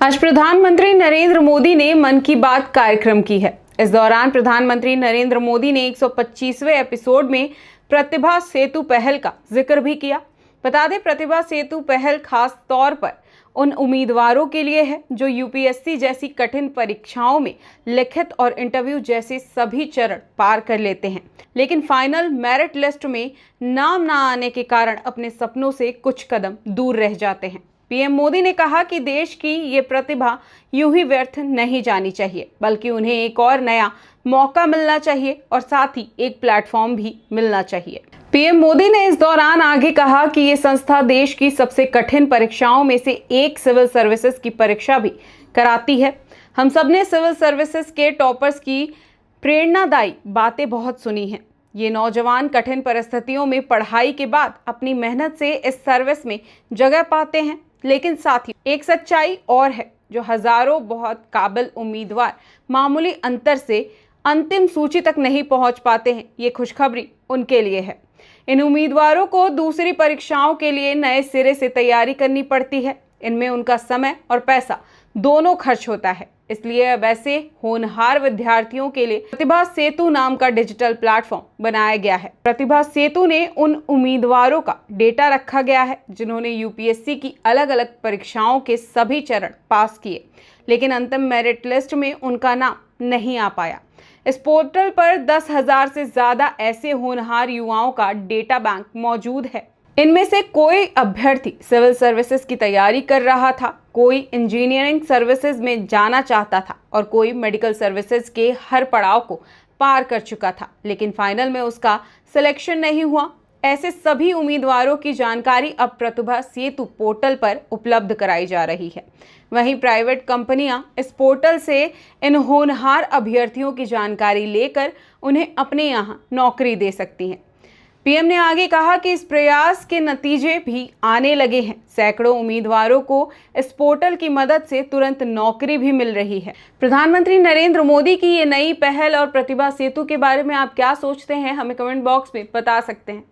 आज प्रधानमंत्री नरेंद्र मोदी ने मन की बात कार्यक्रम की है। इस दौरान प्रधानमंत्री नरेंद्र मोदी ने 125वें एपिसोड में प्रतिभा सेतु पहल का जिक्र भी किया। बता दें, प्रतिभा सेतु पहल खास तौर पर उन उम्मीदवारों के लिए है जो यूपीएससी जैसी कठिन परीक्षाओं में लिखित और इंटरव्यू जैसे सभी चरण पार कर लेते हैं, लेकिन फाइनल मेरिट लिस्ट में नाम ना आने के कारण अपने सपनों से कुछ कदम दूर रह जाते हैं। पीएम मोदी ने कहा कि देश की ये प्रतिभा यूं ही व्यर्थ नहीं जानी चाहिए, बल्कि उन्हें एक और नया मौका मिलना चाहिए और साथ ही एक प्लेटफॉर्म भी मिलना चाहिए। पीएम मोदी ने इस दौरान आगे कहा कि ये संस्था देश की सबसे कठिन परीक्षाओं में से एक सिविल सर्विसेज की परीक्षा भी कराती है। हम सब ने सिविल सर्विसेज के टॉपर्स की प्रेरणादायी बातें बहुत सुनी हैं। ये नौजवान कठिन परिस्थितियों में पढ़ाई के बाद अपनी मेहनत से इस सर्विस में जगह पाते हैं, लेकिन साथ ही एक सच्चाई और है जो हजारों बहुत काबिल उम्मीदवार मामूली अंतर से अंतिम सूची तक नहीं पहुंच पाते हैं। ये खुशखबरी उनके लिए है। इन उम्मीदवारों को दूसरी परीक्षाओं के लिए नए सिरे से तैयारी करनी पड़ती है। इनमें उनका समय और पैसा दोनों खर्च होता है। इसलिए अब ऐसे होनहार विद्यार्थियों के लिए प्रतिभा सेतु नाम का डिजिटल प्लेटफॉर्म बनाया गया है। प्रतिभा सेतु ने उन उम्मीदवारों का डेटा रखा गया है जिन्होंने यूपीएससी की अलग अलग परीक्षाओं के सभी चरण पास किए, लेकिन अंतिम मेरिट लिस्ट में उनका नाम नहीं आ पाया। इस पोर्टल पर 10,000 से ज्यादा ऐसे होनहार युवाओं का डेटा बैंक मौजूद है। इनमें से कोई अभ्यर्थी सिविल सर्विसेज की तैयारी कर रहा था, कोई इंजीनियरिंग सर्विसेज में जाना चाहता था और कोई मेडिकल सर्विसेज के हर पड़ाव को पार कर चुका था, लेकिन फाइनल में उसका सिलेक्शन नहीं हुआ। ऐसे सभी उम्मीदवारों की जानकारी अब प्रतिभा सेतु पोर्टल पर उपलब्ध कराई जा रही है। वहीं प्राइवेट कंपनियां इस पोर्टल से इन होनहार अभ्यर्थियों की जानकारी लेकर उन्हें अपने यहां नौकरी दे सकती हैं। पीएम ने आगे कहा कि इस प्रयास के नतीजे भी आने लगे हैं। सैकड़ों उम्मीदवारों को इस पोर्टल की मदद से तुरंत नौकरी भी मिल रही है। प्रधानमंत्री नरेंद्र मोदी की ये नई पहल और प्रतिभा सेतु के बारे में आप क्या सोचते हैं, हमें कमेंट बॉक्स में बता सकते हैं।